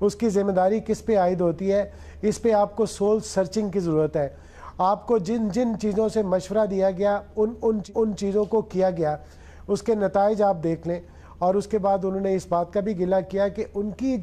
اس کی ذمہ داری کس پہ عائد ہوتی ہے. اس پہ آپ کو سول سرچنگ کی ضرورت ہے. آپ کو جن جن چیزوں سے مشورہ دیا گیا ان چیزوں کو کیا گیا, اس کے نتائج آپ دیکھ لیں. اور اس کے بعد انہوں نے اس بات کا بھی گلہ کیا کہ ان کی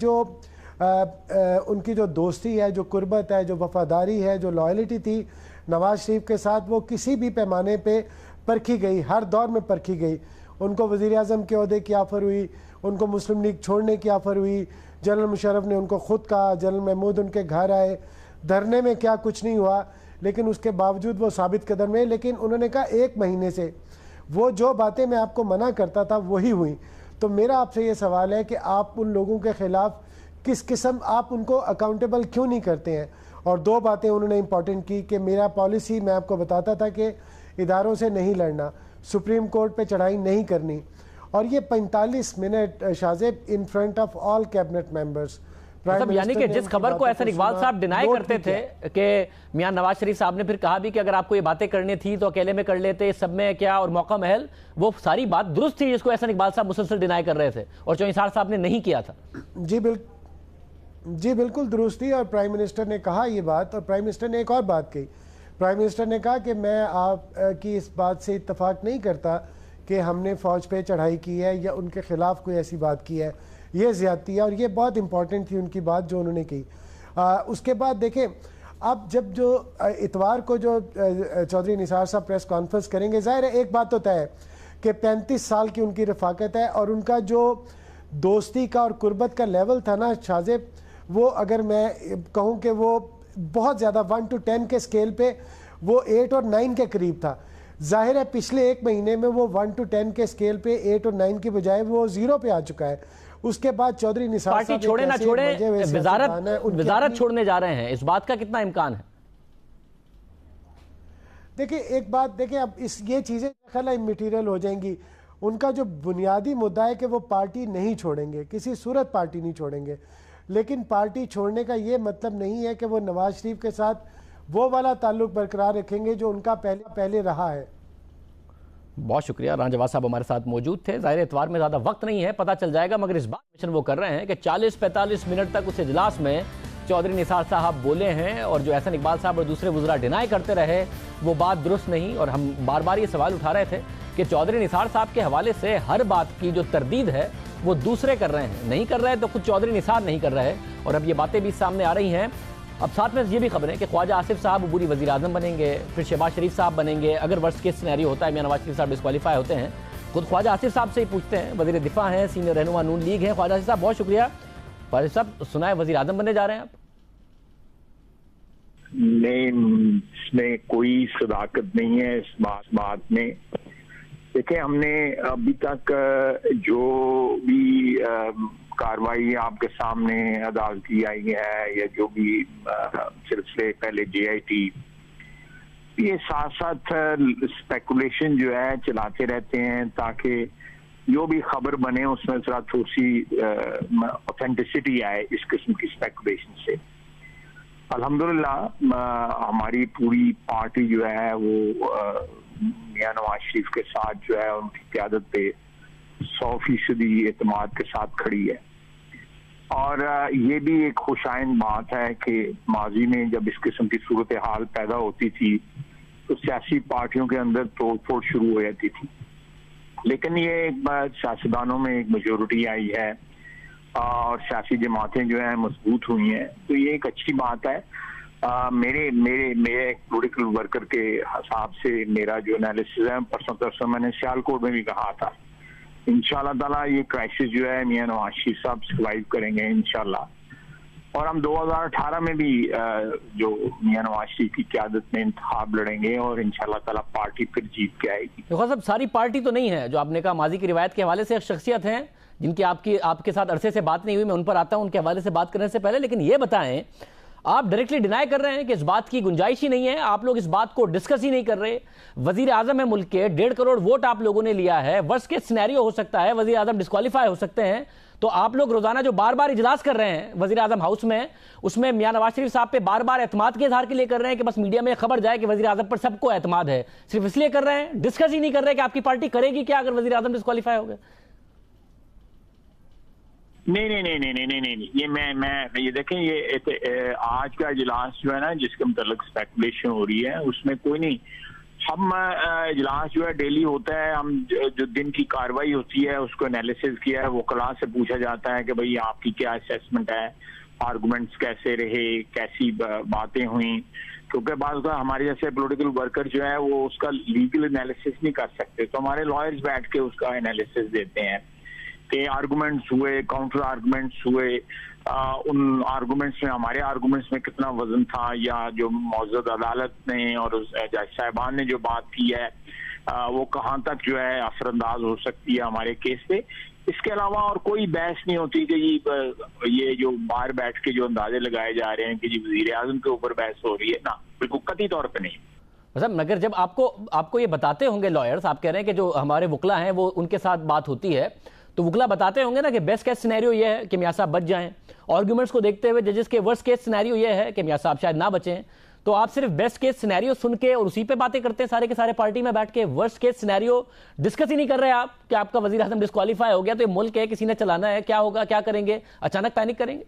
جو دوستی ہے, جو قربت ہے, جو وفاداری ہے, جو لائلٹی تھی نواز شریف کے ساتھ, وہ کسی بھی پیمانے پہ پرکھی گئی, ہر دور میں پرکھی گئی. ان کو وزیر اعظم کے عہدے کی آفر ہوئی, ان کو مسلم لیگ چھوڑنے کی آفر ہوئی, جنرل مشرف نے ان کو خود کہا, جنرل محمود ان کے گھر آئے, دھرنے میں کیا کچھ نہیں ہوا, لیکن اس کے باوجود وہ ثابت قدم رہے. لیکن انہوں نے کہا 1 مہینے سے وہ جو باتیں میں آپ کو منع کرتا تھا وہی ہوئی. تو میرا آپ سے یہ سوال ہے کہ آپ ان لوگوں کے خلاف کس قسم, آپ ان کو اکاؤنٹیبل کیوں نہیں کرتے ہیں؟ اور 2 باتیں انہوں نے امپورٹنٹ کی کہ میرا پالیسی میں آپ کو بتاتا تھا کہ اداروں سے نہیں لڑنا, سپریم کورٹ پہ چڑھائی نہیں کرنی, اور یہ 45 minute Shazib in front of all cabinet members. یعنی کہ جس خبر کو احسن اقبال صاحب ڈینائی کرتے تھے کہ میاں نواز شریف صاحب نے پھر کہا بھی کہ اگر آپ کو یہ باتیں کرنی تھی تو اکیلے میں کر لیتے, سب میں کیا اور موقع محل, وہ ساری بات درست تھی جس کو احسن اقبال صاحب مسلسل ڈینائی کر رہے تھے اور چوہدری نثار صاحب نے نہیں کیا تھا. جی بالکل درست تھی, اور پرائم منسٹر نے کہا یہ بات. اور پرائم منسٹر نے ایک اور بات کہی. پرائم منسٹر نے کہا کہ میں آپ کی اس بات سے اتفاق نہیں کرتا کہ ہم نے فوج پہ چڑھائی کی ہے یا ان کے خلاف کوئی ایسی بات کی ہے, یہ زیادتی ہے. اور یہ بہت امپورٹنٹ تھی ان کی بات جو انہوں نے کی. اس کے بعد دیکھیں, اب جب جو اتوار کو جو چودھری نثار صاحب پریس کانفرنس کریں گے, ظاہر ہے ایک بات تو طے ہے کہ 35 سال کی ان کی رفاقت ہے, اور ان کا جو دوستی کا اور قربت کا لیول تھا نا شاذب, وہ اگر میں کہوں کہ وہ بہت زیادہ 1 to 10 کے سکیل پہ وہ 8 اور 9 کے قریب تھا. ظاہر ہے پچھلے 1 مہینے میں وہ 1 to 10 کے سکیل پہ 8 اور 9 کی بجائے وہ 0 پہ آ چکا ہے. اس کے بعد چودھری نثار پارٹی چھوڑے نہ چھوڑے وزارت چھوڑنے جا رہے ہیں, اس بات کا کتنا امکان ہے؟ دیکھیں ایک بات دیکھیں, اب یہ چیزیں خلا میٹیریل ہو جائیں گی. ان کا جو بنیادی مدعا ہے کہ وہ پارٹی نہیں چھوڑیں گے, کسی صورت پارٹی نہیں چھوڑیں گے. لیکن پارٹی چھوڑنے کا یہ مطلب نہیں ہے کہ وہ نواز شریف کے ساتھ وہ والا تعلق برقرار رکھیں گے جو ان کا پہلے رہا ہے. بہت شکریہ. رانا جواد صاحب ہمارے ساتھ موجود تھے. ظاہر اتوار میں زیادہ وقت نہیں ہے, پتہ چل جائے گا, مگر اس بات مشن وہ کر رہے ہیں کہ 40-45 منٹ تک اس اجلاس میں چودھری نثار صاحب بولے ہیں, اور جو احسن اقبال صاحب اور دوسرے وزراء ڈینائی کرتے رہے وہ بات درست نہیں. اور ہم بار بار یہ سوال اٹھا رہے تھے کہ چودھری نثار صاحب کے حوالے سے ہر بات کی جو تردید ہے وہ دوسرے کر رہے ہیں, نہیں کر رہے تو خود چودھری نثار نہیں کر رہے, اور اب یہ باتیں بھی سامنے آ رہی ہیں. اب ساتھ میں یہ بھی خبریں کہ خواجہ آصف صاحب عبوری وزیر اعظم بنیں گے, پھر شہباز شریف صاحب بنیں گے اگر ورسٹ کیس سینیریو ہوتا ہے, میاں نواز شریف صاحب ڈسکوالیفائی ہوتے ہیں. خود خواجہ آصف صاحب سے ہی پوچھتے ہیں, وزیر دفاع ہیں, سینئر رہنما نون لیگ ہیں. خواجہ آصف صاحب بہت شکریہ. خواجہ صاحب سنائے وزیر اعظم بننے جا رہے ہیں آپ؟ نہیں, اس میں کوئی صداقت نہیں ہے اس بات میں. دیکھیں ہم نے ابھی تک جو بھی کاروائی آپ کے سامنے عدالتی آئی ہے یا جو بھی سلسلے پہلے جے آئی ٹی, یہ ساتھ ساتھ اسپیکولیشن جو ہے چلاتے رہتے ہیں تاکہ جو بھی خبر بنے اس میں ذرا تھوڑی سی اوتھینٹسٹی آئے اس قسم کی اسپیکولیشن سے. الحمدللہ ہماری پوری پارٹی جو ہے وہ میاں نواز شریف کے ساتھ جو ہے ان کی قیادت پہ 100% اعتماد کے ساتھ کھڑی ہے. اور یہ بھی ایک خوش آئند بات ہے کہ ماضی میں جب اس قسم کی صورتحال پیدا ہوتی تھی تو سیاسی پارٹیوں کے اندر توڑ پھوڑ شروع ہو جاتی تھی, لیکن یہ ایک بار سیاستدانوں میں ایک میجورٹی آئی ہے اور سیاسی جماعتیں جو ہیں مضبوط ہوئی ہیں, تو یہ ایک اچھی بات ہے. میرے پولیٹیکل ورکر کے حساب سے میرا جو انالیسز ہے پرسوں میں نے سیالکوٹ میں بھی کہا تھا, انشاءاللہ تعالیٰ یہ کرائسس جو ہے میاں نواز شریف صاحب سروائیو کریں گے انشاءاللہ. اور ہم 2018 میں بھی جو میاں نواز شریف کی قیادت میں انتخاب لڑیں گے اور انشاءاللہ تعالیٰ پارٹی پھر جیت کے آئے گی. دیکھو صاحب, ساری پارٹی تو نہیں ہے, جو آپ نے کہا ماضی کی روایت کے حوالے سے ایک شخصیت ہیں جن کی آپ کے ساتھ عرصے سے بات نہیں ہوئی, میں ان پر آتا ہوں ان کے حوالے سے بات کرنے سے پہلے. لیکن یہ بتائیں, آپ ڈائریکٹلی ڈینائی کر رہے ہیں کہ اس بات کی گنجائش ہی نہیں ہے, آپ لوگ اس بات کو ڈسکس ہی نہیں کر رہے. وزیر اعظم ہے ملک کے, 1.5 کروڑ ووٹ آپ لوگوں نے لیا ہے, ورسٹ کیس سینیریو ہو سکتا ہے, وزیر اعظم ڈسکوالیفائی ہو سکتے ہیں, تو آپ لوگ روزانہ جو بار بار اجلاس کر رہے ہیں وزیر اعظم ہاؤس میں, اس میں میاں نواز شریف صاحب پہ بار بار اعتماد کے اظہار کے لیے کر رہے ہیں کہ بس میڈیا میں خبر جائے کہ وزیر اعظم پر سب کو اعتماد ہے, صرف اس لیے کر رہے ہیں, ڈسکس ہی نہیں کر رہے کہ آپ کی پارٹی کرے گی کیا اگر وزیر اعظم ڈسکوالیفائی ہو گئے. نہیں یہ میں یہ دیکھیں، یہ آج کا اجلاس جو ہے نا جس کے متعلق اسپیکولیشن ہو رہی ہے اس میں کوئی نہیں. ہم اجلاس جو ہے ڈیلی ہوتا ہے، ہم جو دن کی کاروائی ہوتی ہے اس کو انالیسز کیا ہے، وکلاء سے پوچھا جاتا ہے کہ بھئی آپ کی کیا اسیسمنٹ ہے، آرگومنٹس کیسے رہے، کیسی باتیں ہوئیں، کیونکہ بعض کا ہمارے جیسے پولیٹیکل ورکر جو ہے وہ اس کا لیگل انالیسز نہیں کر سکتے، تو ہمارے لائرز بیٹھ کے اس کا انالیسز دیتے ہیں کہ آرگومنٹس ہوئے، کاؤنٹر آرگومنٹس ہوئے، ان آرگومنٹس میں ہمارے آرگومنٹس میں کتنا وزن تھا، یا جو معزز عدالت نے اور جج صاحبان نے جو بات کی ہے وہ کہاں تک جو ہے اثر انداز ہو سکتی ہے ہمارے کیس پہ. اس کے علاوہ اور کوئی بحث نہیں ہوتی کہ یہ جو باہر بیٹھ کے جو اندازے لگائے جا رہے ہیں کہ جی وزیر اعظم کے اوپر بحث ہو رہی ہے، نا بالکل قطعی طور پہ نہیں. مطلب مگر جب آپ کو یہ بتاتے ہوں گے لائرز، آپ کہہ رہے ہیں کہ جو ہمارے وکلا ہیں وہ ان کے ساتھ بات ہوتی ہے، تو وکلا بتاتے ہوں گے نا کہ بیسٹ کیس سینیریو یہ ہے کہ میاں صاحب بچ جائیں، آرگومنٹس کو دیکھتے ہوئے ججز کے ورسٹ کیس سینیریو یہ ہے کہ میاں صاحب شاید نہ بچیں، تو آپ صرف بیسٹ کیس سینیریو سن کے اور اسی پہ باتیں کرتے ہیں سارے کے سارے پارٹی میں بیٹھ کے، ورسٹ کیس سینیریو ڈسکس ہی نہیں کر رہے آپ کہ آپ کا وزیر اعظم ڈسکوالیفائی ہو گیا تو یہ ملک ہے، کسی نے چلانا ہے، کیا ہوگا، کیا کریں گے، اچانک پینک کریں گے؟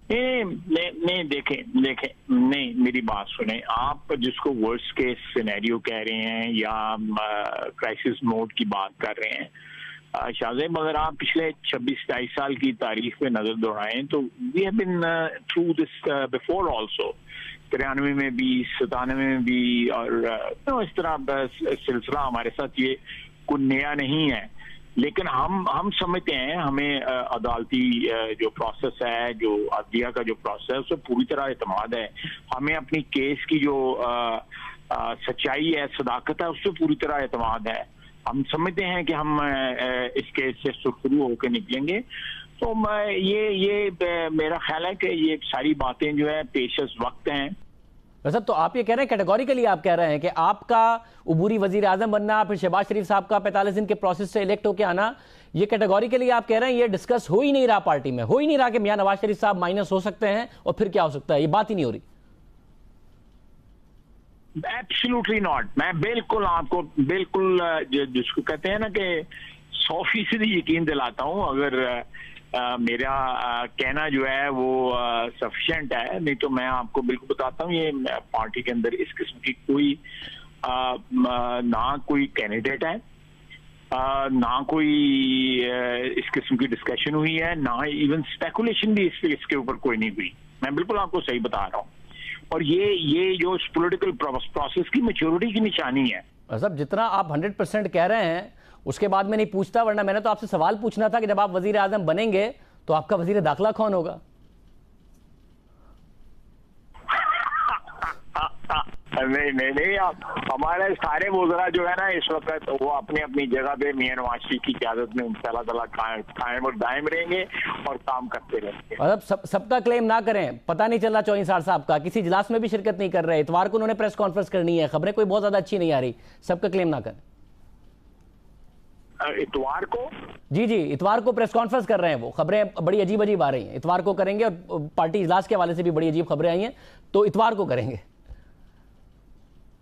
نہیں دیکھیں نہیں، میری بات سنیں، آپ جس کو ورسٹ کیس سینیریو کہہ رہے ہیں یا کرائسس موڈ کی بات کر رہے ہیں شاہ زیب، اگر آپ پچھلے 26-27 سال کی تاریخ پہ نظر دوڑائیں تو we have been through this before also, 93 میں بھی، 97 میں بھی، اور اس طرح سلسلہ ہمارے ساتھ یہ کوئی نیا نہیں ہے. لیکن ہم سمجھتے ہیں، ہمیں عدالتی جو پروسیس ہے، جو عدلیہ کا جو پروسیس ہے اس سے پوری طرح اعتماد ہے. ہمیں اپنی کیس کی جو سچائی ہے، صداقت ہے، اس سے پوری طرح اعتماد ہے. ہم سمجھتے ہیں کہ ہم اس کیس سے سرخرو ہو کے نکلیں گے. تو یہ میرا خیال ہے کہ یہ ساری باتیں جو ہے پیش از وقت ہیں. تو آپ یہ کہہ رہے ہیں کیٹیگوریکلی، آپ کہہ رہے ہیں کہ آپ کا عبوری وزیر اعظم بننا، پھر شہباز شریف صاحب کا 45 دن کے پروسیس سے الیکٹ ہو کے آنا، یہ کیٹیگوریکلی آپ کہہ رہے ہیں یہ ڈسکس ہو ہی نہیں رہا پارٹی میں، ہو ہی نہیں رہا کہ میاں نواز شریف صاحب مائنس ہو سکتے ہیں اور پھر کیا ہو سکتا ہے، یہ بات ہی نہیں ہو رہی. Absolutely not. میں بالکل آپ کو بالکل جس کو کہتے ہیں نا کہ 100% یقین دلاتا ہوں. اگر میرا کہنا جو ہے وہ سفیشینٹ ہے، نہیں تو میں آپ کو بالکل بتاتا ہوں یہ پارٹی کے اندر اس قسم کی کوئی نہ کوئی کینڈیڈیٹ ہے، نہ کوئی اس قسم کی ڈسکشن ہوئی ہے، نہ ایون اسپیکولیشن بھی اس کے اوپر کوئی نہیں ہوئی. میں بالکل آپ کو صحیح بتا رہا ہوں. اور یہ جو پولیٹیکل پروسیس کی میچورٹی کی نشانی ہے. صاحب جتنا آپ 100% کہہ رہے ہیں اس کے بعد میں نہیں پوچھتا، ورنہ میں نے تو آپ سے سوال پوچھنا تھا کہ جب آپ وزیر اعظم بنیں گے تو آپ کا وزیر داخلہ کون ہوگا؟ نہیں ہمارے سارے وزراء جو ہے نا اس وقت وہ اپنی اپنی جگہ پہ میاں نواز شریف کی قیادت میں انشاءاللہ تعالیٰ قائم اور دائم رہیں گے اور کام کرتے رہیں گے. مطلب سب کا کلیم نہ کریں. پتہ نہیں چل رہا چوہین صاحب کا کسی اجلاس میں بھی شرکت نہیں کر رہے، اتوار کو انہوں نے پریس کانفرنس کرنی ہے، خبریں کوئی بہت زیادہ اچھی نہیں آ رہی، سب کا کلیم نہ کریں. اتوار کو جی اتوار کو پریس کانفرنس کر رہے ہیں، وہ خبریں بڑی عجیب آ رہی ہیں، اتوار کو کریں گے، اور پارٹی اجلاس کے حوالے سے بھی بڑی عجیب خبریں آئی ہیں، تو اتوار کو کریں گے.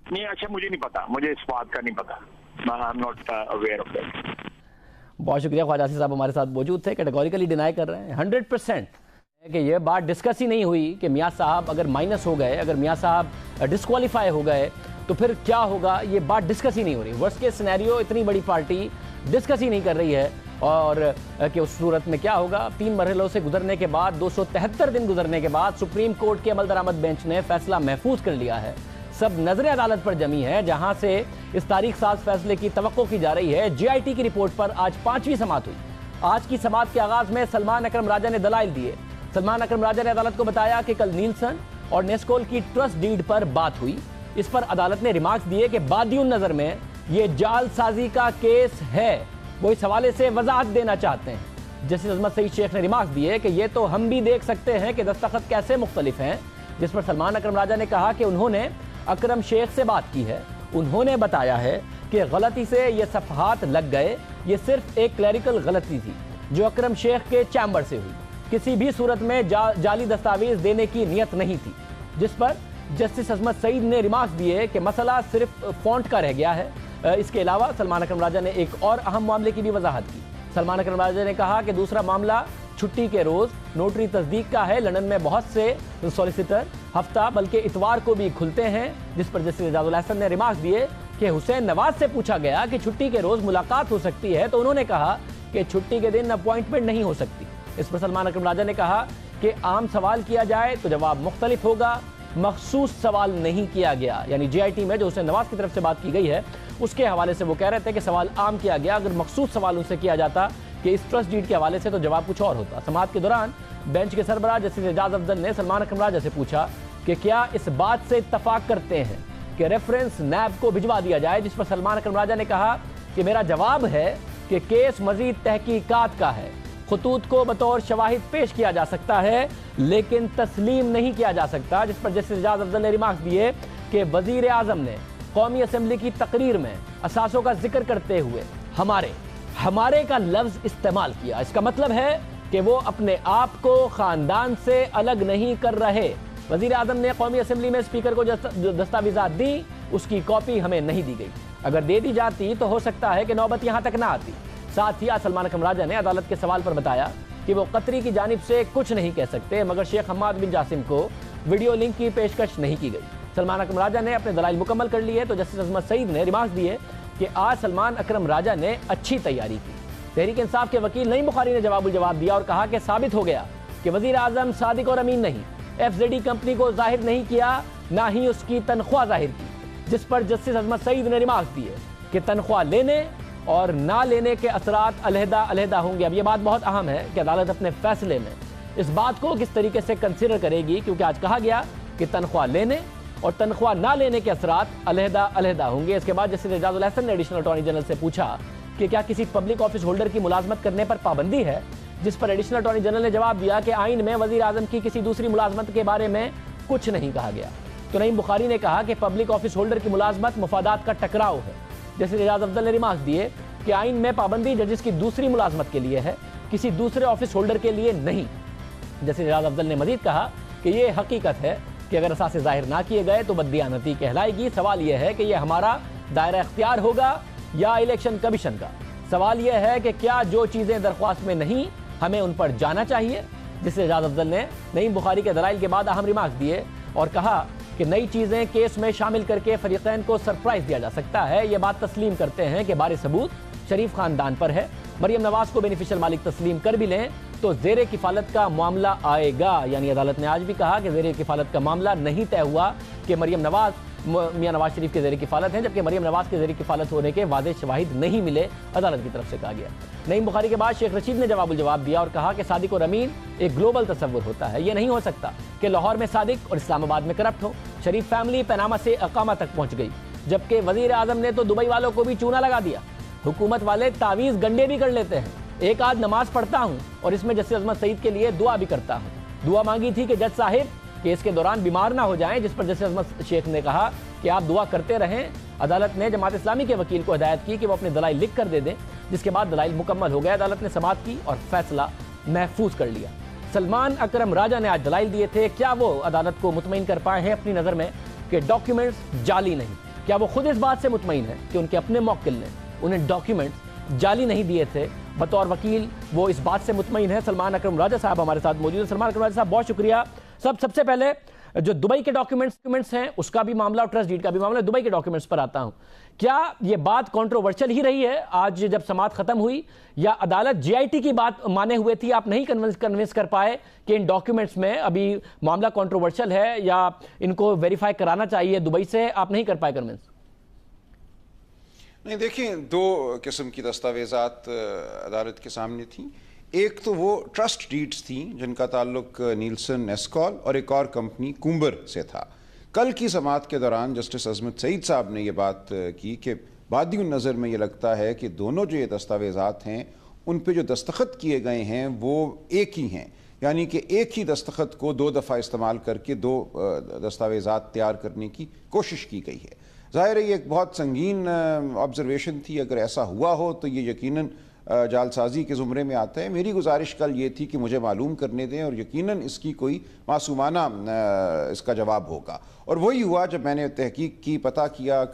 نہیں اچھا، مجھے نہیں پتا، مجھے اس بات کا نہیں پتا. I'm not aware of that. بہت شکریہ. خواجہ آصف صاحب ہمارے ساتھ موجود تھے. کیٹیگوریکلی ڈینائی کر رہے ہیں 100% کہ یہ بات ڈسکس ہی نہیں ہوئی کہ میاں صاحب اگر مائنس ہو گئے، اگر میاں صاحب ڈسکوالیفائی ہو گئے تو پھر کیا ہوگا، یہ بات ڈسکس ہی نہیں ہو رہی. ورسٹ کیس سینیریو اتنی بڑی پارٹی ڈسکس ہی نہیں کر رہی ہے، اور کہ اس صورت میں کیا ہوگا. 3 مرحلوں سے گزرنے کے بعد، 273 دن گزرنے کے بعد سپریم کورٹ کے عمل درآمد بینچ نے فیصلہ محفوظ کر لیا ہے. سب نظر عدالت پر جمی ہے، جہاں سے اس تاریخ ساز فیصلے کی توقع کی جا رہی ہے. جے آئی ٹی کی رپورٹ پر آج 5ویں سماعت ہوئی. آج کی سماعت کے آغاز میں سلمان اکرم راجہ نے دلائل دیے. سلمان اکرم راجہ نے عدالت کو بتایا کہ کل نیلسن اور نیسکول کی ٹرسٹ ڈیڈ پر بات ہوئی. اس پر عدالت نے ریمارکس دیے کہ بادی النظر میں یہ جعل سازی کا کیس ہے. وہ اس حوالے سے وضاحت دینا چاہتے ہیں. جسٹس عظمت سعید شیخ نے ریمارکس دیے کہ یہ تو ہم بھی دیکھ سکتے ہیں کہ دستخط کیسے مختلف ہیں. جس پر سلمان اکرم راجہ نے کہا کہ انہوں نے اکرم شیخ سے بات کی ہے، انہوں نے بتایا ہے کہ غلطی سے یہ صفحات لگ گئے، یہ صرف ایک کلیریکل غلطی تھی جو اکرم شیخ کے چیمبر سے ہوئی، کسی بھی صورت میں جعلی دستاویز دینے کی نیت نہیں تھی. جس پر جسٹس عظمت سعید نے ریمارکس دیے کہ مسئلہ صرف فونٹ کا رہ گیا ہے. اس کے علاوہ سلمان اکرم راجہ نے ایک اور اہم معاملے کی بھی وضاحت کی سلمان اکرم راجہ نے کہا کہ دوسرا معاملہ چھٹی کے روز نوٹری تصدیق کا ہے. لندن میں بہت سے سولیسیٹر ہفتہ بلکہ اتوار کو بھی کھلتے ہیں, جس پر جسٹس اعجاز الحسن نے ریمارکس دیے کہ حسین نواز سے پوچھا گیا کہ چھٹی کے روز ملاقات ہو سکتی ہے تو انہوں نے کہا کہ چھٹی کے دن اپوائنٹمنٹ نہیں ہو سکتی. اس پر سلمان اکرم راجہ نے کہا کہ عام سوال کیا جائے تو جواب مختلف ہوگا, مخصوص سوال نہیں کیا گیا. یعنی جے آئی ٹی میں جو حسین نواز کی طرف سے بات کی گئی ہے اس کے حوالے سے وہ کہہ رہے تھے کہ سوال عام کیا گیا, اگر مخصوص سوال ان سے کیا جاتا کہ اس ٹرسٹ ڈیڈ کے حوالے سے تو جواب کچھ اور ہوتا. سماعت کے دوران بینچ کے سربراہ جسٹس اعجاز افضل نے سلمان اکرم راجہ سے پوچھا کہ کیا اس بات سے اتفاق کرتے ہیں کہ ریفرنس نیب کو بھجوا دیا جائے, جس پر سلمان اکرم راجہ نے کہا کہ میرا جواب ہے کہ کیس مزید تحقیقات کا ہے, خطوط کو بطور شواہد پیش کیا جا سکتا ہے لیکن تسلیم نہیں کیا جا سکتا. جس پر جسٹس اعجاز افضل نے ریمارکس دیے کہ وزیر اعظم نے قومی اسمبلی کی تقریر میں اثاثوں کا ذکر کرتے ہوئے ہمارے کا لفظ استعمال کیا. اس کا مطلب ہے کہ وہ اپنے آپ کو خاندان سے الگ نہیں کر رہے. وزیر اعظم نے قومی اسمبلی میں اسپیکر کو جو دستاویزات دی اس کی کاپی ہمیں نہیں دی گئی, اگر دے دی جاتی تو ہو سکتا ہے کہ نوبت یہاں تک نہ آتی. ساتھ ہی سلمان اکرم راجہ نے عدالت کے سوال پر بتایا کہ وہ قطری کی جانب سے کچھ نہیں کہہ سکتے مگر شیخ حماد بن جاسم کو ویڈیو لنک کی پیشکش نہیں کی گئی. سلمان اکرم راجہ نے اپنے دلائل مکمل کر لیے تو جسٹس عصمت سعید نے ریمارکس دیے کہ آج سلمان اکرم راجہ نے اچھی تیاری کی. تحریک انصاف کے وکیل نعیم بخاری نے جواب دیا اور کہا کہ ثابت ہو گیا کہ وزیر اعظم صادق اور امین نہیں, ایف زیڈ ای کمپنی کو ظاہر نہیں کیا نہ ہی اس کی تنخواہ ظاہر کی. جس پر جسٹس عصمت سعید نے ریمارکس دیے کہ تنخواہ لینے اور نہ لینے کے اثرات علیحدہ ہوں گے. اب یہ بات بہت اہم ہے کہ عدالت اپنے فیصلے میں اس بات کو کس طریقے سے کنسیڈر کرے گی, کیونکہ آج کہا گیا کہ تنخواہ لینے اور تنخواہ نہ لینے کے اثرات علیحدہ ہوں گے. اس کے بعد جسٹس اعجاز الحسن نے ایڈیشنل اٹارنی جنرل سے پوچھا کہ کیا کسی پبلک آفس ہولڈر کی ملازمت کرنے پر پابندی ہے, جس پر ایڈیشنل اٹارنی جنرل نے جواب دیا کہ آئین میں وزیر اعظم کی کسی دوسری ملازمت کے بارے میں کچھ نہیں کہا گیا. تو نعیم بخاری نے کہا کہ پبلک آفس ہولڈر کی ملازمت مفادات کا ٹکراؤ ہے. جسٹس اعجاز افضل نے ریمارکس دیے کہ آئین میں پابندی ججز کی دوسری ملازمت کے لیے ہے, کسی دوسرے آفس ہولڈر کے لیے نہیں. جسٹس اعجاز افضل نے مزید کہا کہ یہ حقیقت ہے کہ اگر اثاثے ظاہر نہ کیے گئے تو بددیانتی کہلائے گی. سوال یہ ہے کہ یہ ہمارا دائرہ اختیار ہوگا یا الیکشن کمیشن کا. سوال یہ ہے کہ کیا جو چیزیں درخواست میں نہیں ہمیں ان پر جانا چاہیے. جسٹس اعجاز افضل نے نعیم بخاری کے دلائل کے بعد اہم ریمارکس دیے اور کہا کہ نئی چیزیں کیس میں شامل کر کے فریقین کو سرپرائز دیا جا سکتا ہے. یہ بات تسلیم کرتے ہیں کہ بار ثبوت شریف خاندان پر ہے. مریم نواز کو بینیفیشل مالک تسلیم کر بھی لیں تو زیر کفالت کا معاملہ آئے گا. یعنی عدالت نے آج بھی کہا کہ زیر کفالت کا معاملہ نہیں طے ہوا کہ مریم نواز میاں نواز شریف کے زیر کفالت ہیں, جبکہ مریم نواز کے زیر کفالت ہونے کے واضح شواہد نہیں ملے, عدالت کی طرف سے کہا گیا. نعیم بخاری کے بعد شیخ رشید نے جواب دیا اور کہا کہ صادق اور امین ایک گلوبل تصور ہوتا ہے. یہ نہیں ہو سکتا کہ لاہور میں صادق اور اسلام آباد میں کرپٹ ہو. شریف فیملی پیناما سے اقامہ تک پہنچ گئی, جبکہ وزیر اعظم نے تو دبئی والوں کو بھی چونا لگا دیا. حکومت والے تعویذ گنڈے بھی کر لیتے ہیں. ایک آدھ نماز پڑھتا ہوں اور اس میں جسٹس عصمت سعید کے لیے دعا بھی کرتا ہوں. دعا مانگی تھی کہ جج صاحب کیس کے دوران بیمار نہ ہو جائیں, جس پر جسٹس عصمت شیخ نے کہا کہ آپ دعا کرتے رہیں. عدالت نے جماعت اسلامی کے وکیل کو ہدایت کی کہ وہ اپنے دلائل لکھ کر دے دیں, جس کے بعد دلائل مکمل ہو گئے. عدالت نے سماعت کی اور فیصلہ محفوظ کر لیا. سلمان اکرم راجہ نے آج دلائل دیے تھے. کیا وہ عدالت کو مطمئن کر پائے ہیں اپنی نظر میں کہ ڈاکیومنٹس جعلی نہیں؟ کیا وہ خود اس بات سے مطمئن ہیں کہ ان کے اپنے موکل نے انہیں ڈاکیومنٹس جعلی نہیں دیے تھے؟ بطور وکیل وہ اس بات سے مطمئن ہے. سلمان اکرم راجہ صاحب ہمارے ساتھ موجود ہیں. سلمان اکرم راجہ صاحب بہت شکریہ. سب سے پہلے جو دبئی کے ڈاکیومنٹس ہیں اس کا بھی معاملہ اور ٹرسٹ ڈیڈ کا بھی معاملہ, دبئی کے ڈاکیومنٹس پر آتا ہوں. کیا یہ بات کنٹروورشل ہی رہی ہے آج جب سماعت ختم ہوئی, یا عدالت جے آئی ٹی کی بات مانے ہوئے تھی, آپ نہیں کنونس کر پائے کہ ان ڈاکیومنٹس میں ابھی معاملہ کنٹروورشل ہے یا ان کو ویریفائی کرانا چاہیے دبئی سے, آپ نہیں کر پائے کنونس؟ نہیں, دیکھیں دو قسم کی دستاویزات عدالت کے سامنے تھیں. ایک تو وہ ٹرسٹ ڈیڈز تھیں جن کا تعلق نیلسن ایسکال اور ایک اور کمپنی کومبر سے تھا. کل کی سماعت کے دوران جسٹس عصمت سعید صاحب نے یہ بات کی کہ بادی النظر میں یہ لگتا ہے کہ دونوں جو یہ دستاویزات ہیں ان پہ جو دستخط کیے گئے ہیں وہ ایک ہی ہیں, یعنی کہ ایک ہی دستخط کو دو دفعہ استعمال کر کے دو دستاویزات تیار کرنے کی کوشش کی گئی ہے. ظاہر ہے یہ ایک بہت سنگین آبزرویشن تھی. اگر ایسا ہوا ہو تو یہ یقیناً جعلسازی کے زمرے میں آتا ہے. میری گزارش کل یہ تھی کہ مجھے معلوم کرنے دیں اور یقیناً اس کی کوئی معصومانہ اس کا جواب ہوگا. اور وہی ہوا. جب میں نے تحقیق کی, پتہ کیا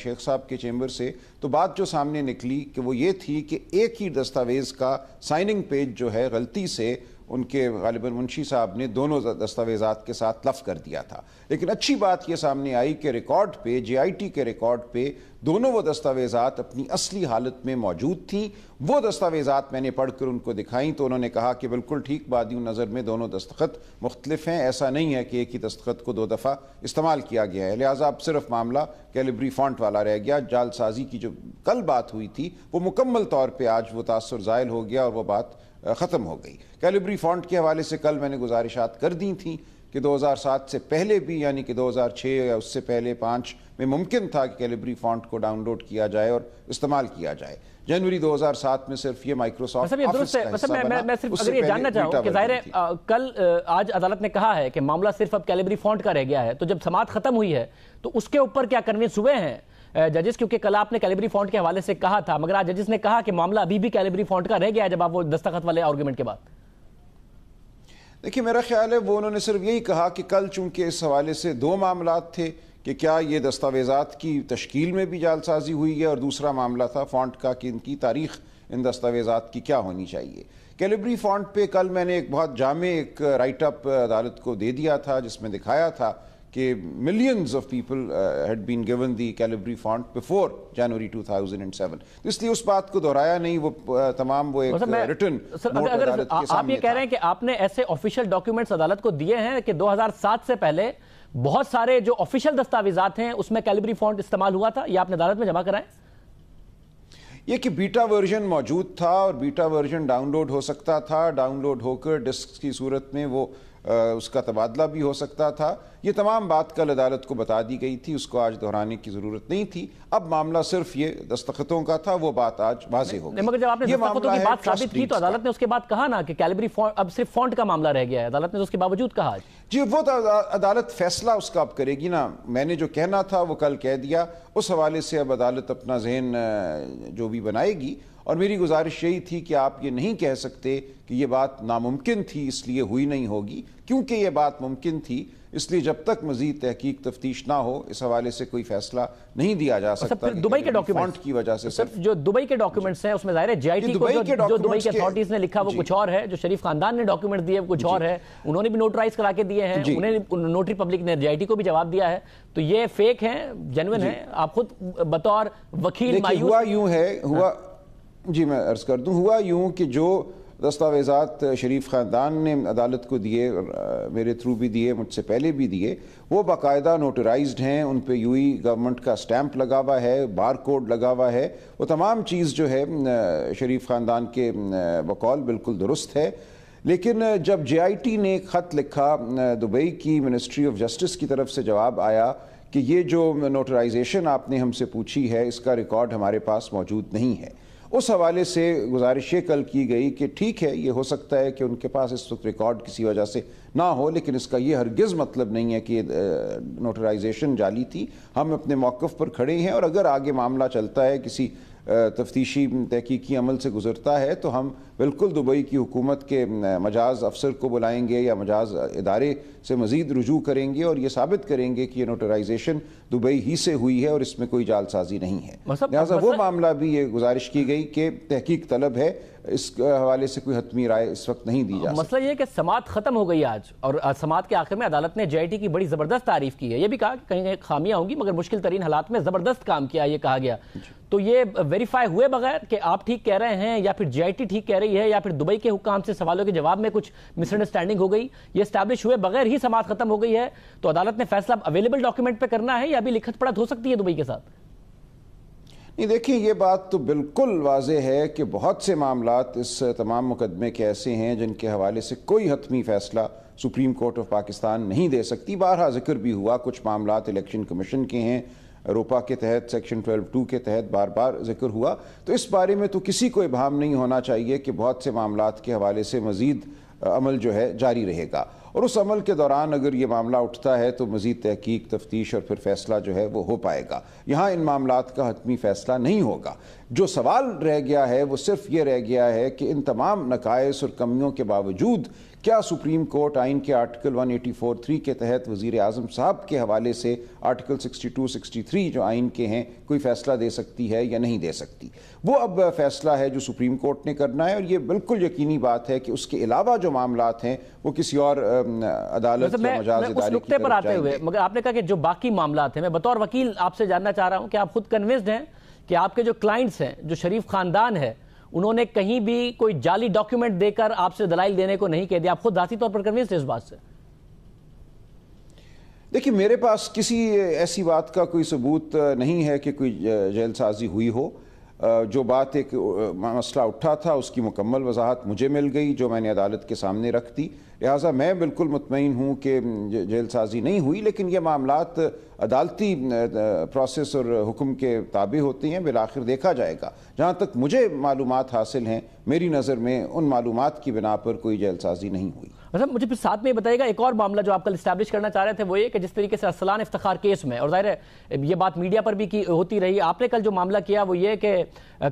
شیخ صاحب کے چیمبر سے, تو بات جو سامنے نکلی کہ وہ یہ تھی کہ ایک ہی دستاویز کا سائننگ پیج جو ہے غلطی سے ان کے غالباً منشی صاحب نے دونوں دستاویزات کے ساتھ لف کر دیا تھا. لیکن اچھی بات یہ سامنے آئی کہ ریکارڈ پہ, JIT کے ریکارڈ پہ دونوں وہ دستاویزات اپنی اصلی حالت میں موجود تھیں. وہ دستاویزات میں نے پڑھ کر ان کو دکھائیں تو انہوں نے کہا کہ بالکل ٹھیک, بادی نظر میں دونوں دستخط مختلف ہیں, ایسا نہیں ہے کہ ایک ہی دستخط کو 2 دفعہ استعمال کیا گیا ہے. لہٰذا اب صرف معاملہ کیلیبری فونٹ والا رہ گیا. جعلسازی کی جو کل بات ہوئی تھی وہ مکمل طور پہ آج وہ تاثر زائل ہو گیا اور وہ بات ختم ہو گئی. کیلیبری فونٹ کے حوالے سے کل میں نے گزارشات کر دی تھیں کہ 2007 سے پہلے بھی, یعنی کہ 2006 یا اس سے پہلے 5 میں ممکن تھا کہ کیلیبری فونٹ کو ڈاؤن لوڈ کیا جائے اور استعمال کیا جائے. جنوری 2007 میں صرف یہ مائکروسافٹ آفس کا حصہ بنا. میں صرف اگر یہ جاننا چاہوں کہ ظاہر ہے کل آج عدالت نے کہا ہے کہ معاملہ صرف اب کیلیبری فونٹ کا رہ گیا ہے, تو جب سماعت ختم ہوئی ہے تو اس کے اوپر کیا کنوینس ہوئے ہیں ججز؟ کیونکہ کل آپ نے کیلیبری فونٹ کے حوالے سے کہا تھا, مگر آج ججز نے کہا کہ معاملہ ابھی بھی کیلیبری فونٹ کا رہ گیا ہے جب آپ وہ دستخط والے آرگومنٹ کے بعد. دیکھیے میرا خیال ہے وہ انہوں نے صرف یہی کہا کہ کل چونکہ اس حوالے سے 2 معاملات تھے کہ کیا یہ دستاویزات کی تشکیل میں بھی جعلسازی ہوئی ہے, اور دوسرا معاملہ تھا فونٹ کا کہ ان کی تاریخ ان دستاویزات کی کیا ہونی چاہیے. کیلیبری فونٹ پہ کل میں نے ایک بہت جامع ایک رائٹ اپ عدالت کو دے دیا تھا جس میں دکھایا تھا کہ millions of people had been given the Calibri font before January 2007. اس لیے اس بات کو دہرایا نہیں, وہ تمام وہ ایک ریٹن نوٹ عدالت کے سامنے تھا. آپ یہ کہہ رہے ہیں کہ آپ نے ایسے آفیشیل ڈاکیومنٹس عدالت کو دیے ہیں کہ 2007 سے پہلے بہت سارے جو آفیشیل دستاویزات ہیں اس میں کیلیبری فونٹ استعمال ہوا تھا, یہ آپ نے عدالت میں جمع کرائیں؟ یہ کہ بیٹا ورژن موجود تھا اور بیٹا ورژن ڈاؤن لوڈ ہو سکتا تھا, ڈاؤن لوڈ ہو کر ڈسک کی صورت میں وہ اس کا تبادلہ بھی ہو سکتا تھا. یہ تمام بات کل عدالت کو بتا دی گئی تھی, اس کو آج دہرانے کی ضرورت نہیں تھی. اب معاملہ صرف یہ دستخطوں کا تھا, وہ بات آج واضح ہو گئی. مگر جب آپ نے دستخطوں کی بات ثابت کی تو عدالت نے اس کے بعد کہا نا کہ کیلیبری فونٹ اب صرف فونٹ کا معاملہ رہ گیا ہے, عدالت نے اس کے باوجود کہا. جی وہ عدالت فیصلہ اس کا اب کرے گی نا. میں نے جو کہنا تھا وہ کل کہہ دیا, اس حوالے سے اب عدالت اپنا ذہن جو بھی بنائے گی. اور میری گزارش یہی تھی کہ آپ یہ نہیں کہہ سکتے کہ یہ بات ناممکن تھی اس لیے ہوئی نہیں ہوگی, کیونکہ یہ بات ممکن تھی اس لیے جب تک مزید تحقیق تفتیش نہ ہو اس حوالے سے کوئی فیصلہ نہیں دیا جا سکتا. دبئی کے ڈاکیومنٹ کی وجہ سے صرف جو دبئی کے ڈاکیومنٹس ہیں اس میں ظاہر ہے JIT کو جو دبئی کے اتھارٹیز نے لکھا وہ کچھ اور ہے, جو شریف خاندان نے ڈاکیومنٹ دیے وہ کچھ اور ہے, انہوں نے بھی نوٹرائز کرا کے دیے ہیں, انہیں نوٹری پبلک نے JIT کو بھی جواب دیا ہے. تو یہ فیک ہیں جینوئن ہیں؟ آپ خود بطور وکیل مایوس ہوا یوں ہے, جی میں عرض کر دوں, ہوا یوں کہ جو دستاویزات شریف خاندان نے عدالت کو دیے, میرے تھرو بھی دیے, مجھ سے پہلے بھی دیے, وہ باقاعدہ نوٹرائزڈ ہیں, ان پہ UAE گورنمنٹ کا سٹیمپ لگا ہوا ہے, بار کوڈ لگا ہوا ہے, وہ تمام چیز جو ہے شریف خاندان کے بقول بالکل درست ہے. لیکن جب JIT نے ایک خط لکھا, دبئی کی منسٹری آف جسٹس کی طرف سے جواب آیا کہ یہ جو نوٹرائزیشن آپ نے ہم سے پوچھی ہے اس کا ریکارڈ ہمارے پاس موجود نہیں ہے, اس حوالے سے گزارش یہ کل کی گئی کہ ٹھیک ہے یہ ہو سکتا ہے کہ ان کے پاس اس وقت ریکارڈ کسی وجہ سے نہ ہو, لیکن اس کا یہ ہرگز مطلب نہیں ہے کہ یہ نوٹرائزیشن جعلی تھی. ہم اپنے موقف پر کھڑے ہیں اور اگر آگے معاملہ چلتا ہے, کسی تفتیشی تحقیقی عمل سے گزرتا ہے, تو ہم بالکل دبئی کی حکومت کے مجاز افسر کو بلائیں گے یا مجاز ادارے سے مزید رجوع کریں گے اور یہ ثابت کریں گے کہ یہ نوٹرائزیشن دبئی ہی سے ہوئی ہے اور اس میں کوئی جعلسازی نہیں ہے. لہٰذا وہ معاملہ بھی یہ گزارش کی گئی کہ تحقیق طلب ہے, اس حوالے سے کوئی حتمی رائے اس وقت نہیں دی جا سکتی. مسئلہ یہ ہے کہ سماعت ختم ہو گئی آج, اور سماعت کے آخر میں عدالت نے JIT کی بڑی زبردست تعریف کی ہے. یہ بھی کہا کہ کہیں خامیاں ہوں گی مگر مشکل ترین حالات میں زبردست کام کیا, یہ کہا گیا. تو یہ ویریفائی ہوئے بغیر کہ آپ ٹھیک کہہ رہے ہیں یا پھر JIT ٹھیک کہہ رہی ہے یا پھر دبئی کے حکام سے سوالوں کے جواب میں کچھ مس انڈرسٹینڈنگ ہو گئی, یہ اسٹیبلش ہوئے بغیر ہی سماعت ختم ہو گئی ہے, تو عدالت نے فیصلہ اویلیبل ڈاکیومنٹ پہ کرنا ہے یا ابھی لکھت پڑھت ہو سکتی ہے دبئی کے ساتھ؟ نہیں دیکھیں, یہ بات تو بالکل واضح ہے کہ بہت سے معاملات اس تمام مقدمے کے ایسے ہیں جن کے حوالے سے کوئی حتمی فیصلہ سپریم کورٹ آف پاکستان نہیں دے سکتی. بارہا ذکر بھی ہوا, کچھ معاملات الیکشن کمیشن کے ہیں, روپا کے تحت سیکشن 12(2) کے تحت بار بار ذکر ہوا. تو اس بارے میں تو کسی کو ابہام نہیں ہونا چاہیے کہ بہت سے معاملات کے حوالے سے مزید عمل جو ہے جاری رہے گا, اور اس عمل کے دوران اگر یہ معاملہ اٹھتا ہے تو مزید تحقیق, تفتیش اور پھر فیصلہ جو ہے وہ ہو پائے گا. یہاں ان معاملات کا حتمی فیصلہ نہیں ہوگا. جو سوال رہ گیا ہے وہ صرف یہ رہ گیا ہے کہ ان تمام نقائص اور کمیوں کے باوجود کیا سپریم کورٹ آئین کے آرٹیکل 184(3) کے تحت وزیر اعظم صاحب کے حوالے سے آرٹیکل 62-63 جو آئین کے ہیں کوئی فیصلہ دے سکتی ہے یا نہیں دے سکتی. وہ اب فیصلہ ہے جو سپریم کورٹ نے کرنا ہے، اور یہ بالکل یقینی بات ہے کہ اس کے علاوہ جو معاملات ہیں وہ کسی اور عدالت یا مجاز ادارے کی طرف نقطے پر آتے ہوئے، مگر آپ نے کہا کہ جو باقی معاملات ہیں، میں بطور وکیل آپ سے جاننا چاہ رہا ہوں کہ آپ خود کنونسڈ ہیں کہ آپ کے جو کلائنٹس ہیں، جو شریف خاندان ہے، انہوں نے کہیں بھی کوئی جعلی ڈاکیومنٹ دے کر آپ سے دلائل دینے کو نہیں کہہ دیا؟ آپ خود ذاتی طور پر کنونسڈ ہیں اس بات سے؟ دیکھیں، میرے پاس کسی ایسی بات کا کوئی ثبوت نہیں ہے کہ کوئی جیل سازی ہوئی ہو. جو بات ایک مسئلہ اٹھا تھا اس کی مکمل وضاحت مجھے مل گئی جو میں نے عدالت کے سامنے رکھ دی، لہٰذا میں بالکل مطمئن ہوں کہ جیل سازی نہیں ہوئی. لیکن یہ معاملات عدالتی پروسیس اور حکم کے تابع ہوتے ہیں، بالآخر دیکھا جائے گا. جہاں تک مجھے معلومات حاصل ہیں، میری نظر میں ان معلومات کی بنا پر کوئی جیل سازی نہیں ہوئی. مجھے پھر ساتھ میں بتائیے گا ایک اور معاملہ جو آپ کل اسٹیبلش کرنا چاہ رہے تھے، وہ یہ کہ جس طریقے سے ارسلان افتخار کیس میں، اور ظاہر ہے یہ بات میڈیا پر بھی ہوتی رہی، آپ نے کل جو معاملہ کیا وہ یہ کہ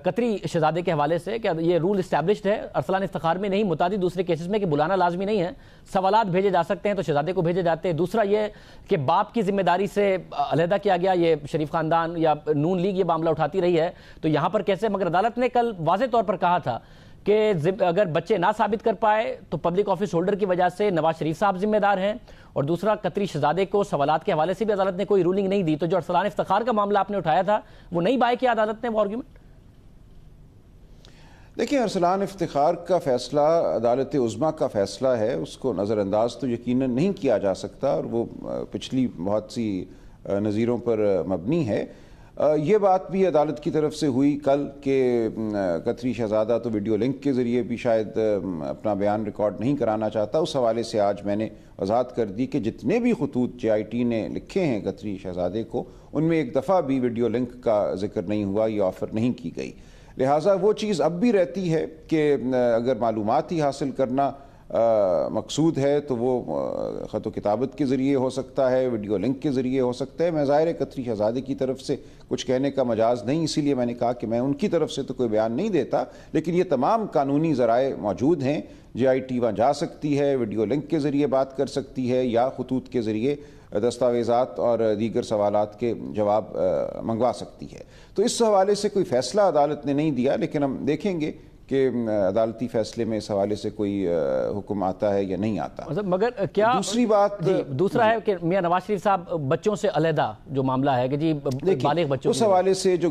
قطری شہزادے کے حوالے سے کہ یہ رول اسٹیبلشڈ ہے ارسلان افتخار میں نہیں، متعدد دوسرے کیسز میں، کہ بلانا لازمی نہیں ہے، سوالات بھیجے جا سکتے ہیں تو شہزادے کو بھیجے جاتے ہیں. دوسرا یہ کہ باپ کی ذمہ داری سے علیحدہ کیا گیا، یہ شریف خاندان یا نون لیگ یہ معاملہ اٹھاتی رہی ہے، تو یہاں پر کیسے؟ مگر عدالت نے کل واضح طور پر کہا تھا کہ اگر بچے نہ ثابت کر پائے تو پبلک آفس ہولڈر کی وجہ سے نواز شریف صاحب ذمہ دار ہیں، اور دوسرا قطری شہزادے کو سوالات کے حوالے سے بھی عدالت نے کوئی رولنگ نہیں دی. تو جو ارسلان افتخار کا معاملہ آپ نے اٹھایا تھا وہ نہیں بائے کیا عدالت نے وہ آرگیومنٹ؟ دیکھیں، ارسلان افتخار کا فیصلہ عدالت عظمیٰ کا فیصلہ ہے، اس کو نظر انداز تو یقیناً نہیں کیا جا سکتا، اور وہ پچھلی بہت سی نظیروں پر مبنی ہے. یہ بات بھی عدالت کی طرف سے ہوئی کل کہ قطری شہزادہ تو ویڈیو لنک کے ذریعے بھی شاید اپنا بیان ریکارڈ نہیں کرانا چاہتا. اس حوالے سے آج میں نے وضاحت کر دی کہ جتنے بھی خطوط JIT نے لکھے ہیں قطری شہزادے کو، ان میں ایک دفعہ بھی ویڈیو لنک کا ذکر نہیں ہوا، یہ آفر نہیں کی گئی. لہٰذا وہ چیز اب بھی رہتی ہے کہ اگر معلومات ہی حاصل کرنا مقصود ہے تو وہ خط و کتابت کے ذریعے ہو سکتا ہے، ویڈیو لنک کے ذریعے ہو سکتا ہے. میں ظاہر قطری شہزادے کی طرف سے کچھ کہنے کا مجاز نہیں، اسی لیے میں نے کہا کہ میں ان کی طرف سے تو کوئی بیان نہیں دیتا، لیکن یہ تمام قانونی ذرائع موجود ہیں. JIT وہاں جا سکتی ہے، ویڈیو لنک کے ذریعے بات کر سکتی ہے، یا خطوط کے ذریعے دستاویزات اور دیگر سوالات کے جواب منگوا سکتی ہے. تو اس حوالے سے کوئی فیصلہ عدالت نے نہیں دیا، لیکن ہم دیکھیں گے کہ عدالتی فیصلے میں اس حوالے سے کوئی حکم آتا ہے یا نہیں آتا. مگر کیا دوسری بات دوسرا ہے کہ میاں نواز شریف صاحب بچوں سے علیحدہ جو معاملہ ہے کہ جی بالغ بچوں، اس حوالے سے جو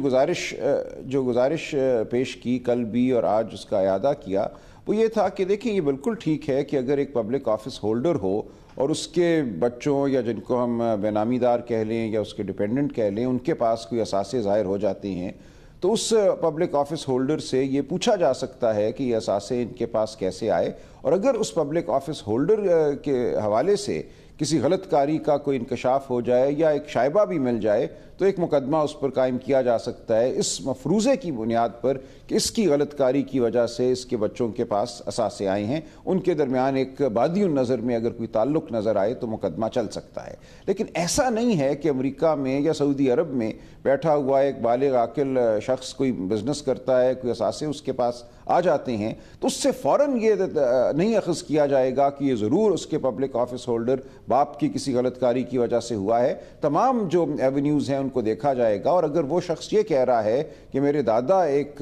گزارش پیش کی کل بھی اور آج اس کا اعادہ کیا، وہ یہ تھا کہ دیکھیں یہ بالکل ٹھیک ہے کہ اگر ایک پبلک آفس ہولڈر ہو اور اس کے بچوں یا جن کو ہم بے نامی دار کہہ لیں یا اس کے ڈیپینڈنٹ کہہ لیں، ان کے پاس کوئی اثاثے ظاہر ہو جاتے ہیں، تو اس پبلک آفس ہولڈر سے یہ پوچھا جا سکتا ہے کہ یہ اثاثے ان کے پاس کیسے آئے. اور اگر اس پبلک آفس ہولڈر کے حوالے سے کسی غلط کاری کا کوئی انکشاف ہو جائے یا ایک شائبہ بھی مل جائے تو ایک مقدمہ اس پر قائم کیا جا سکتا ہے اس مفروضے کی بنیاد پر کہ اس کی غلط کاری کی وجہ سے اس کے بچوں کے پاس اثاثے آئے ہیں. ان کے درمیان ایک بادی النظر میں اگر کوئی تعلق نظر آئے تو مقدمہ چل سکتا ہے. لیکن ایسا نہیں ہے کہ امریکہ میں یا سعودی عرب میں بیٹھا ہوا ایک بالغ عاقل شخص کوئی بزنس کرتا ہے، کوئی اثاثے اس کے پاس آ جاتے ہیں تو اس سے فوراً یہ نہیں اخذ کیا جائے گا کہ یہ ضرور اس کے پبلک آفس ہولڈر باپ کی کسی غلط کاری کی وجہ سے ہوا ہے. تمام جو ایونیوز ہیں ان کو دیکھا جائے گا، اور اگر وہ شخص یہ کہہ رہا ہے کہ میرے دادا ایک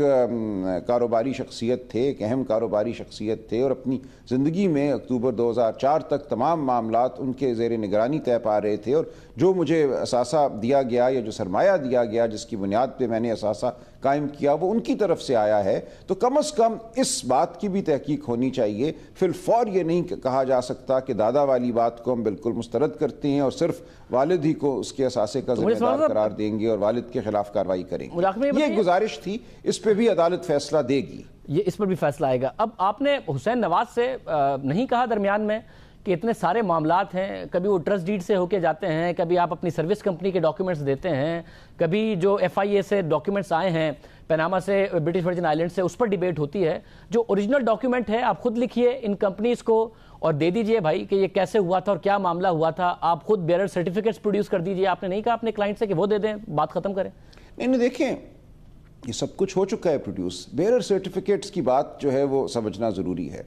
کاروباری شخصیت تھے، ایک اہم کاروباری شخصیت تھے، اور اپنی زندگی میں اکتوبر 2004 تک تمام معاملات ان کے زیر نگرانی طے پا رہے تھے، اور جو مجھے اثاثہ دیا گیا یا جو سرمایہ دیا گیا جس کی بنیاد پہ میں نے اثاثہ قائم کیا وہ ان کی طرف سے آیا ہے، تو کم از کم اس بات کی بھی تحقیق ہونی چاہیے. فی الفور یہ نہیں کہا جا سکتا کہ دادا والی بات کو ہم بالکل مسترد کرتے ہیں اور صرف والد ہی کو اس کے اثاثے کا ذمہ دار قرار دیں گے اور والد کے خلاف کارروائی کریں گے. یہ گزارش تھی، اس پہ بھی عدالت فیصلہ دے گی، یہ اس پر بھی فیصلہ آئے گا. اب آپ نے حسین نواز سے نہیں کہا درمیان میں کہ اتنے سارے معاملات ہیں، کبھی وہ ٹرسٹ ڈیڈ سے ہو کے جاتے ہیں، کبھی آپ اپنی سروس کمپنی کے ڈاکیومنٹس دیتے ہیں، کبھی جو FIA سے ڈاکیومنٹس آئے ہیں، پیناما سے، برٹش ورجن آئلینڈ سے، اس پر ڈیبیٹ ہوتی ہے. جو اوریجنل ڈاکیومنٹ ہے آپ خود لکھیے ان کمپنیز کو اور دے دیجئے بھائی کہ یہ کیسے ہوا تھا اور کیا معاملہ ہوا تھا. آپ خود بیئرر سرٹیفکیٹس پروڈیوس کر دیجئے. آپ نے نہیں کہا اپنے کلائنٹ سے کہ وہ دے دیں، بات ختم کریں. نہیں دیکھیں، یہ سب کچھ ہو چکا ہے پروڈیوس. بیئرر سرٹیفکیٹس کی بات جو ہے وہ سمجھنا ضروری ہے.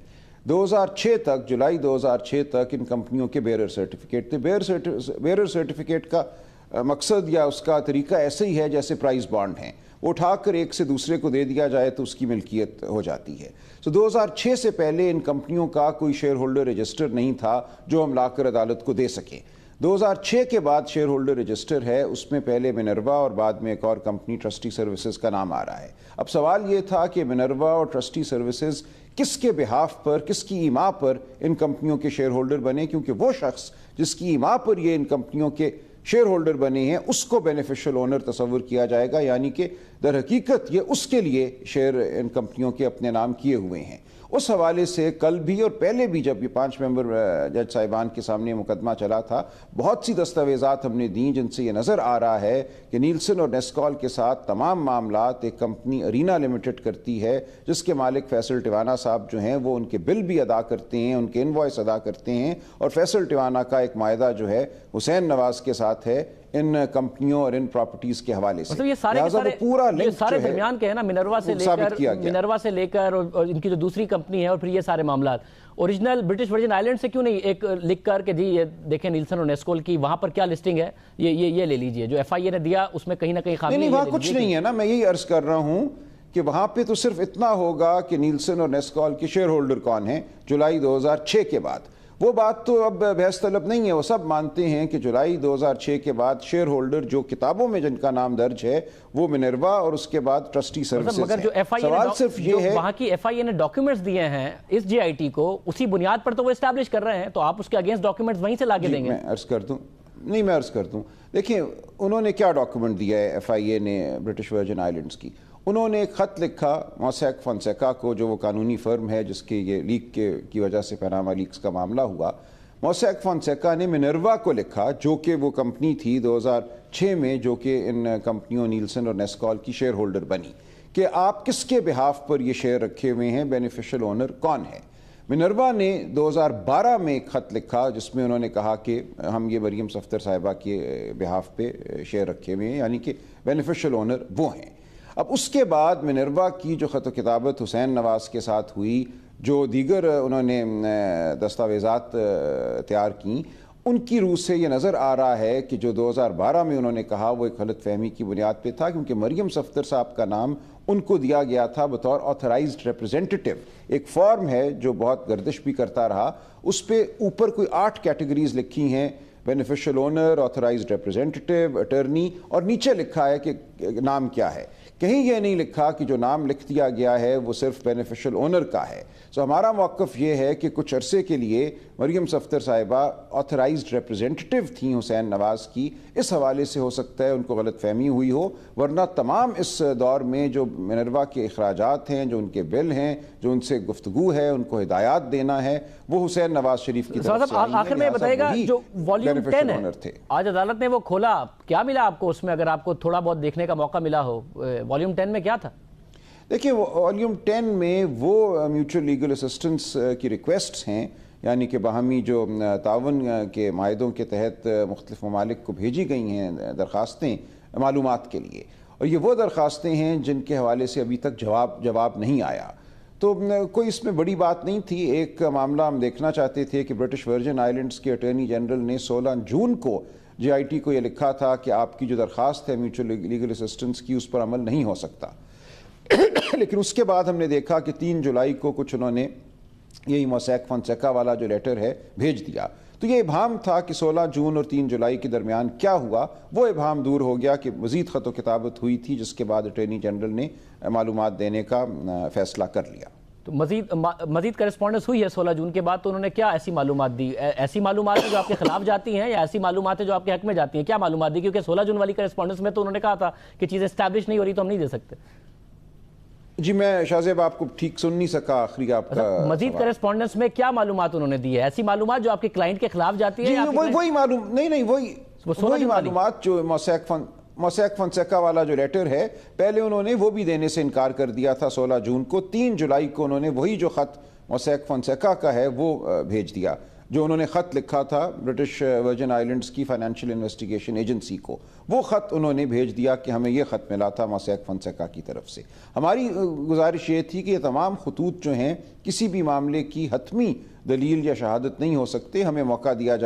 2006 تک، جولائی 2006 تک ان کمپنیوں کے بیئرر سرٹیفکیٹ تھے. بیئرر سرٹیفکیٹ کا مقصد یا اس کا طریقہ ایسے ہی ہے جیسے پرائز بانڈ ہیں، وہ اٹھا کر ایک سے دوسرے کو دے دیا جائے تو اس کی ملکیت ہو جاتی ہے. 2006 سے پہلے ان کمپنیوں کا کوئی شیئر ہولڈر رجسٹر نہیں تھا جو ہم لا کر عدالت کو دے سکیں. 2006 کے بعد شیئر ہولڈر رجسٹر ہے، اس میں پہلے منروا اور بعد میں ایک اور کمپنی ٹرسٹی سروسز کا نام آ رہا ہے. اب سوال یہ تھا کہ منروا اور ٹرسٹی سروسز کس کے بہاف پر، کس کی ایما پر ان کمپنیوں کے شیئر ہولڈر بنے، کیونکہ وہ شخص جس کی ایما پر یہ ان کمپنیوں کے شیئر ہولڈر بنے ہیں اس کو بینیفیشل اونر تصور کیا جائے گا، یعنی کہ در حقیقت یہ اس کے لیے شیئر ان کمپنیوں کے اپنے نام کیے ہوئے ہیں. اس حوالے سے کل بھی اور پہلے بھی جب یہ 5 ممبر جج صاحبان کے سامنے مقدمہ چلا تھا، بہت سی دستاویزات ہم نے دیں جن سے یہ نظر آ رہا ہے کہ نیلسن اور نیسکال کے ساتھ تمام معاملات ایک کمپنی ارینا لمیٹڈ کرتی ہے، جس کے مالک فیصل ٹیوانا صاحب جو ہیں وہ ان کے بل بھی ادا کرتے ہیں، ان کے انوائس ادا کرتے ہیں، اور فیصل ٹیوانا کا ایک معاہدہ جو ہے حسین نواز کے ساتھ ہے ان کمپنیوں اور ان پراپرٹیز کے حوالے سے. مطلب یہ سارے درمیان کے ہیں نا، منروا سے لے کر اور ان کی جو دوسری کمپنی ہے اور پھر یہ سارے معاملات اوریجنل برٹش ورجن آئلینڈ سے کیوں نہیں ایک لکھ کر کہ جی یہ دیکھیں نیلسن اور نیسکول کی وہاں پر کیا لسٹنگ ہے، یہ لے لیجئے. جو ایف آئی اے نے دیا اس میں کہیں نہ کہیں خامی نہیں، وہاں کچھ نہیں ہے نا. میں یہی عرض کر رہا ہوں کہ وہاں پہ تو صرف اتنا ہوگا کہ نیلسن اور نیسکال کے شیئر ہولڈر کون ہیں جولائی 2006 کے بعد. وہ بات تو اب بحث طلب نہیں ہے، وہ سب مانتے ہیں کہ جولائی 2006 کے بعد شیئر ہولڈر جو کتابوں میں جن کا نام درج ہے وہ منروا اور اس کے بعد ٹرسٹی سروسز ہیں. مگر جو ایف آئی اے صرف یہ ہے وہاں کی ایف آئی اے نے ڈاکیومنٹس دیے ہیں اس جے آئی ٹی کو، اسی بنیاد پر تو وہ اسٹیبلش کر رہے ہیں، تو آپ اس کے اگینسٹ ڈاکیومنٹس وہیں سے لا کے دیں گے. میں عرض کر دوں دیکھیں انہوں نے کیا ڈاکیومنٹ دیا ہے ایف آئی اے نے برٹش ورجن آئلینڈز کی. انہوں نے ایک خط لکھا موسیک فونسیکا کو، جو وہ قانونی فرم ہے جس کے یہ لیک کی وجہ سے پاناما لیکس کا معاملہ ہوا. موسیک فونسیکا نے منروا کو لکھا جو کہ وہ کمپنی تھی 2006 میں جو کہ ان کمپنیوں نیلسن اور نیسکال کی شیئر ہولڈر بنی، کہ آپ کس کے بہاف پر یہ شیئر رکھے ہوئے ہیں، بینیفیشل اونر کون ہے. منروا نے 2012 میں ایک خط لکھا جس میں انہوں نے کہا کہ ہم یہ مریم صفدر صاحبہ کے بہاف پہ شیئر رکھے ہوئے ہیں، یعنی کہ بینیفیشل اونر وہ ہیں. اب اس کے بعد منروا کی جو خط و کتابت حسین نواز کے ساتھ ہوئی، جو دیگر انہوں نے دستاویزات تیار کیں، ان کی روح سے یہ نظر آ رہا ہے کہ جو 2012 میں انہوں نے کہا وہ ایک غلط فہمی کی بنیاد پہ تھا، کیونکہ مریم صفدر صاحب کا نام ان کو دیا گیا تھا بطور آتھرائزڈ ریپریزنٹیٹیو. ایک فارم ہے جو بہت گردش بھی کرتا رہا، اس پہ اوپر کوئی 8 کیٹیگریز لکھی ہیں، beneficial owner, authorised representative, attorney, اور نیچے لکھا ہے کہ نام کیا ہے. کہیں یہ نہیں لکھا کہ جو نام لکھ دیا گیا ہے وہ صرف بینیفیشل اونر کا ہے. ہمارا موقف یہ ہے کہ کچھ عرصے کے لیے مریم صفدر صاحبہ آتھرائزڈ ریپریزنٹیٹیو تھیں حسین نواز کی. اس حوالے سے ہو سکتا ہے ان کو غلط فہمی ہوئی ہو، ورنہ تمام اس دور میں جو منروا کے اخراجات ہیں، جو ان کے بل ہیں، جو ان سے گفتگو ہے، ان کو ہدایات دینا ہے، وہ حسین نواز شریف کی طرف سے آخر میں بتائے گا جو والیوم 10 ہے آج عدالت نے وہ کھولا، کیا ملا آپ کو اس میں، اگر آپ کو تھوڑا بہت دیکھنے کا موقع ملا ہو؟ والیوم 10 میں کیا تھا؟ دیکھیں والیوم 10 میں وہ میوچل لیگل اسسٹنس کی ریکویسٹس ہیں، یعنی کہ باہمی جو تعاون کے معاہدوں کے تحت مختلف ممالک کو بھیجی گئی ہیں درخواستیں معلومات کے لیے، اور یہ وہ درخواستیں ہیں جن کے حوالے سے ابھی تک جواب نہیں آیا. تو کوئی اس میں بڑی بات نہیں تھی. ایک معاملہ ہم دیکھنا چاہتے تھے کہ برٹش ورجن آئلینڈز کے اٹارنی جنرل نے 16 جون کو جے آئی ٹی کو یہ لکھا تھا کہ آپ کی جو درخواست ہے میوچل لیگل اسسٹنس کی اس پر عمل نہیں ہو سکتا. لیکن اس کے بعد ہم نے دیکھا کہ 3 جولائی کو کچھ انہوں نے یہی موسیک فونسیکا والا جو لیٹر ہے بھیج دیا. تو یہ ابہام تھا کہ 16 جون اور 3 جولائی کے درمیان کیا ہوا. وہ ابہام دور ہو گیا کہ مزید خط و کتابت ہوئی تھی، جس کے بعد اٹارنی جنرل نے معلومات دینے کا فیصلہ کر لیا. تو مزید کرسپونڈنس ہوئی ہے 16 جون کے بعد، تو انہوں نے کیا ایسی معلومات دی؟ ایسی معلومات ہیں جو آپ کے خلاف جاتی ہیں یا ایسی معلومات ہیں جو آپ کے حق میں جاتی ہیں؟ کیا معلومات دی؟ کیونکہ 16 جون والی کرسپونڈنس میں تو انہوں نے کہا تھا کہ چیزیں اسٹیبلش نہیں ہو رہی تو ہم نہیں دے سکتے. جی میں شاہ زیب آپ کو ٹھیک سن نہیں سکا آخری آپ کا مزید کرسپونڈنس میں کیا معلومات انہوں نے دی ہے؟ ایسی معلومات جو آپ کے کلائنٹ کے خلاف جاتی ہے؟ وہی معلومات جو موسیک فونسیکا والا جو لیٹر ہے، پہلے انہوں نے وہ بھی دینے سے انکار کر دیا تھا 16 جون کو. 3 جولائی کو انہوں نے وہی جو خط موسیک فونسیکا کا ہے وہ بھیج دیا. جو انہوں نے خط لکھا تھا برٹش ورجن آئلینڈز کی فائنینشیل انویسٹیگیشن ایجنسی کو، وہ خط انہوں نے بھیج دیا کہ ہمیں یہ خط ملا تھا موسیک فونسیکا کی طرف سے۔ ہماری گزارش یہ تھی کہ یہ تمام خطوط جو ہیں کسی بھی معاملے کی حتمی دلیل یا شہادت نہیں ہو سکتے، ہمیں موقع دیا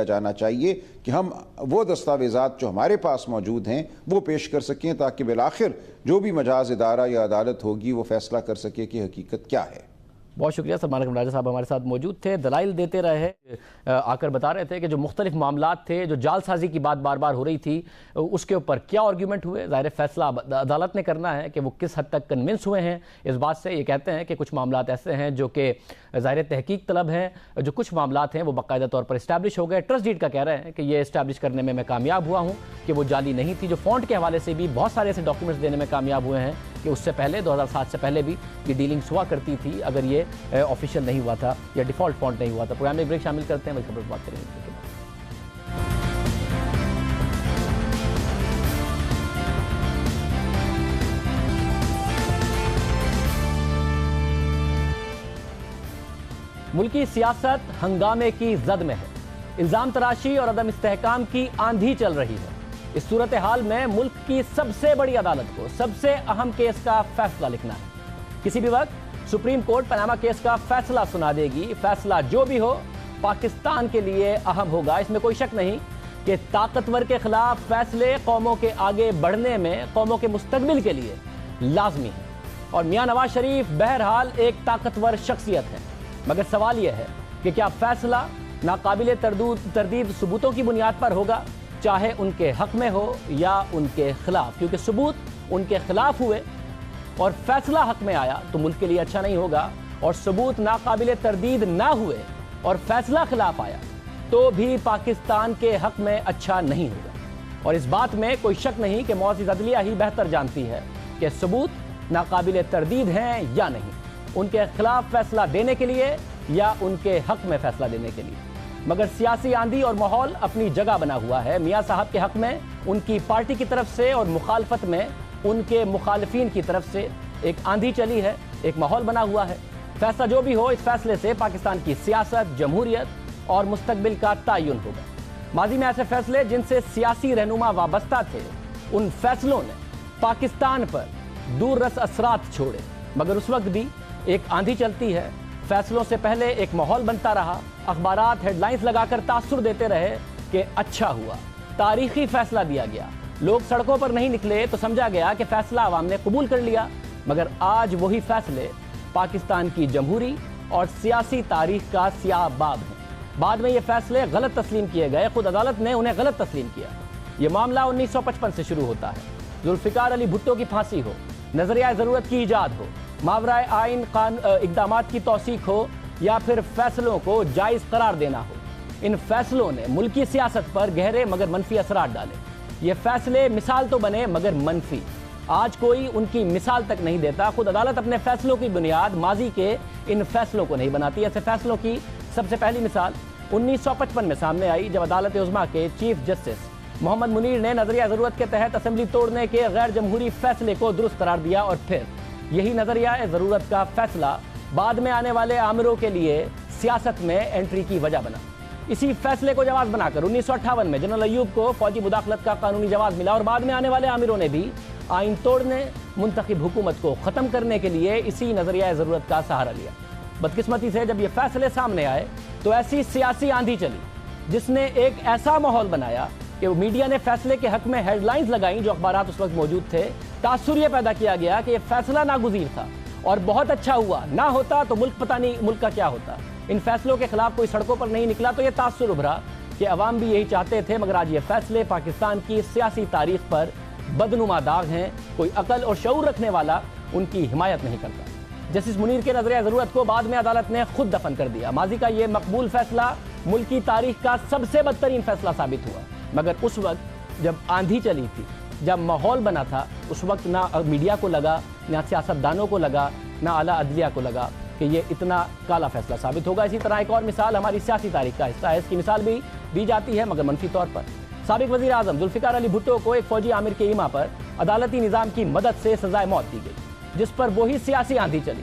جانا چاہیے کہ ہم وہ دستاویزات جو ہمارے پاس موجود ہیں وہ پیش کر سکیں، تاکہ بالآخر جو بھی مجاز ادارہ یا عدالت ہوگی وہ فیصلہ کر سکے کہ حقیقت کیا ہے۔ بہت شکریہ سلمان اکرم راجہ صاحب ہمارے ساتھ موجود تھے، دلائل دیتے رہے، آ کر بتا رہے تھے کہ جو مختلف معاملات تھے، جو جال سازی کی بات بار بار ہو رہی تھی، اس کے اوپر کیا آرگیومنٹ ہوئے۔ ظاہر فیصلہ عدالت نے کرنا ہے کہ وہ کس حد تک کنونس ہوئے ہیں اس بات سے۔ یہ کہتے ہیں کہ کچھ معاملات ایسے ہیں جو کہ ظاہر تحقیق طلب ہیں، جو کچھ معاملات ہیں وہ باقاعدہ طور پر اسٹیبلش ہو گئے۔ ٹرسٹ ڈیڈ کا کہہ رہے ہیں کہ یہ اسٹیبلش کرنے میں کامیاب ہوا ہوں کہ وہ جعلی نہیں تھی۔ جو فونٹ کے حوالے سے بھی بہت سارے ایسے ڈاکیومنٹس دینے میں کامیاب ہوئے ہیں کہ اس سے پہلے 2007 سے پہلے بھی یہ ڈیلنگز ہوا کرتی تھی اگر یہ آفیشیل نہیں ہوا تھا یا ڈیفالٹ فونٹ نہیں ہوا تھا۔ پروگرام میں بریک شامل کرتے ہیں، وہی خبر بات کریں گے۔ ملکی سیاست ہنگامے کی زد میں ہے، الزام تراشی اور عدم استحکام کی آندھی چل رہی ہے۔ اس صورتحال میں ملک کی سب سے بڑی عدالت کو سب سے اہم کیس کا فیصلہ لکھنا ہے۔ کسی بھی وقت سپریم کورٹ پاناما کیس کا فیصلہ سنا دے گی۔ فیصلہ جو بھی ہو پاکستان کے لیے اہم ہوگا، اس میں کوئی شک نہیں کہ طاقتور کے خلاف فیصلے قوموں کے آگے بڑھنے میں، قوموں کے مستقبل کے لیے لازمی ہے۔ اور میاں نواز شریف بہرحال ایک طاقتور شخصیت ہے، مگر سوال یہ ہے کہ کیا فیصلہ ناقابل تردید ثبوتوں کی بنیاد پر ہوگا، چاہے ان کے حق میں ہو یا ان کے خلاف، کیونکہ ثبوت ان کے خلاف ہوئے اور فیصلہ حق میں آیا تو ملک کے لیے اچھا نہیں ہوگا، اور ثبوت ناقابل تردید نہ ہوئے اور فیصلہ خلاف آیا تو بھی پاکستان کے حق میں اچھا نہیں ہوگا۔ اور اس بات میں کوئی شک نہیں کہ معزز عدلیہ ہی بہتر جانتی ہے کہ ثبوت ناقابل تردید ہیں یا نہیں، ان کے خلاف فیصلہ دینے کے لیے یا ان کے حق میں فیصلہ دینے کے لیے۔ مگر سیاسی آندھی اور ماحول اپنی جگہ بنا ہوا ہے۔ میاں صاحب کے حق میں ان کی پارٹی کی طرف سے اور مخالفت میں ان کے مخالفین کی طرف سے ایک آندھی چلی ہے، ایک ماحول بنا ہوا ہے۔ فیصلہ جو بھی ہو، اس فیصلے سے پاکستان کی سیاست، جمہوریت اور مستقبل کا تعین ہوگا۔ ماضی میں ایسے فیصلے جن سے سیاسی رہنما وابستہ تھے، ان فیصلوں نے پاکستان پر دور رس اثرات چھوڑے، مگر اس وقت بھی ایک آندھی چلتی ہے۔ فیصلوں سے پہلے ایک ماحول بنتا رہا، اخبارات ہیڈ لائنز لگا کر تاثر دیتے رہے کہ اچھا ہوا، تاریخی فیصلہ دیا گیا، لوگ سڑکوں پر نہیں نکلے تو سمجھا گیا کہ فیصلہ عوام نے قبول کر لیا۔ مگر آج وہی فیصلے پاکستان کی جمہوری اور سیاسی تاریخ کا سیاہ باب ہیں۔ بعد میں یہ فیصلے غلط تسلیم کیے گئے، خود عدالت نے انہیں غلط تسلیم کیا۔ یہ معاملہ 1955 سے شروع ہوتا ہے۔ ذوالفقار علی بھٹو کی پھانسی ہو، نظریہ ضرورت کی ایجاد ہو، ماورائے آئین اقدامات کی توثیق ہو یا پھر فیصلوں کو جائز قرار دینا ہو، ان فیصلوں نے ملکی سیاست پر گہرے مگر منفی اثرات ڈالے۔ یہ فیصلے مثال تو بنے مگر منفی، آج کوئی ان کی مثال تک نہیں دیتا۔ خود عدالت اپنے فیصلوں کی بنیاد ماضی کے ان فیصلوں کو نہیں بناتی۔ ایسے فیصلوں کی سب سے پہلی مثال 1955 میں سامنے آئی، جب عدالت عظمیٰ کے چیف جسٹس محمد منیر نے نظریہ ضرورت کے تحت اسمبلی توڑنے کے غیر جمہوری فیصلے کو درست قرار دیا، اور پھر یہی نظریہ ضرورت کا فیصلہ بعد میں آنے والے آمروں کے لیے سیاست میں انٹری کی وجہ بنا۔ اسی فیصلے کو جواز بنا کر 1958 میں جنرل ایوب کو فوجی مداخلت کا قانونی جواز ملا، اور بعد میں آنے والے آمروں نے بھی آئین توڑنے، منتخب حکومت کو ختم کرنے کے لیے اسی نظریہ ضرورت کا سہارا لیا۔ بدقسمتی سے جب یہ فیصلے سامنے آئے تو ایسی سیاسی آندھی چلی جس نے ایک ایسا ماحول بنایا کہ میڈیا نے فیصلے کے حق میں ہیڈ لائنز لگائیں، جو اخبارات اس وقت موجود تھے۔ تاثر یہ پیدا کیا گیا کہ یہ فیصلہ ناگزیر تھا اور بہت اچھا ہوا، نہ ہوتا تو ملک پتہ نہیں ملک کا کیا ہوتا۔ ان فیصلوں کے خلاف کوئی سڑکوں پر نہیں نکلا تو یہ تاثر ابھرا کہ عوام بھی یہی چاہتے تھے، مگر آج یہ فیصلے پاکستان کی سیاسی تاریخ پر بدنما داغ ہیں۔ کوئی عقل اور شعور رکھنے والا ان کی حمایت نہیں کرتا۔ جسٹس منیر کے نظریہ ضرورت کو بعد میں عدالت نے خود دفن کر دیا۔ ماضی کا یہ مقبول فیصلہ ملکی تاریخ کا سب سے بدترین فیصلہ ثابت ہوا، مگر اس وقت جب آندھی چلی تھی، جب ماحول بنا تھا، اس وقت نہ میڈیا کو لگا، نہ سیاستدانوں کو لگا، نہ اعلیٰ عدلیہ کو لگا کہ یہ اتنا کالا فیصلہ ثابت ہوگا۔ اسی طرح ایک اور مثال ہماری سیاسی تاریخ کا حصہ ہے، اس کی مثال بھی دی جاتی ہے مگر منفی طور پر۔ سابق وزیر اعظم ذوالفقار علی بھٹو کو ایک فوجی عامر کے ایما پر عدالتی نظام کی مدد سے سزائے موت دی گئی، جس پر وہی سیاسی آندھی چلی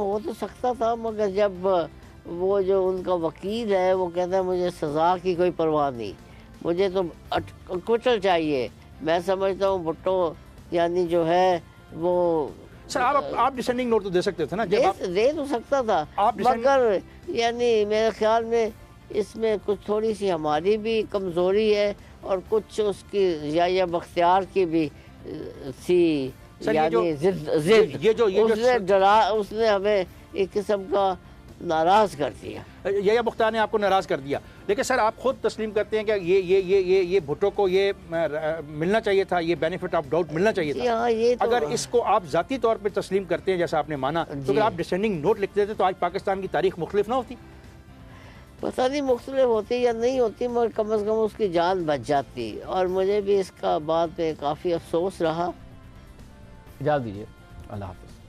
ہو تو سکتا تھا، مگر جب وہ جو ان کا وکیل ہے وہ کہتا ہے مجھے سزا کی کوئی پرواہ نہیں، مجھے تو کوٹل چاہیے، میں سمجھتا ہوں بھٹو یعنی جو ہے وہ سر آپ ڈسینڈنگ نوٹ تو دے سکتے تھے نا، جب آپ دے تو سکتا تھا، مگر یعنی میرے خیال میں اس میں کچھ تھوڑی سی ہماری بھی کمزوری ہے اور کچھ اس کی یا بختیار کی بھی تھی، یعنی ضد اس نے ہمیں ایک قسم کا ناراض کر دیا، یا بختیار نے آپ کو ناراض کر دیا. لیکن سر آپ خود تسلیم کرتے ہیں کہ یہ بھٹو کو یہ ملنا چاہیے تھا، یہ بینیفٹ آف ڈاؤٹ ملنا چاہیے تھا. اگر اس کو آپ ذاتی طور پہ تسلیم کرتے ہیں جیسا آپ نے مانا، تو اگر آپ ڈسینڈنگ نوٹ لکھتے تھے تو آج پاکستان کی تاریخ مختلف نہ ہوتی؟ پتہ نہیں مختلف ہوتی یا نہیں ہوتی، مگر کم از کم اس کی جان بچ جاتی، اور مجھے بھی اس کا بعد میں کافی افسوس رہا. اجازت دیجیے، اللہ حافظ.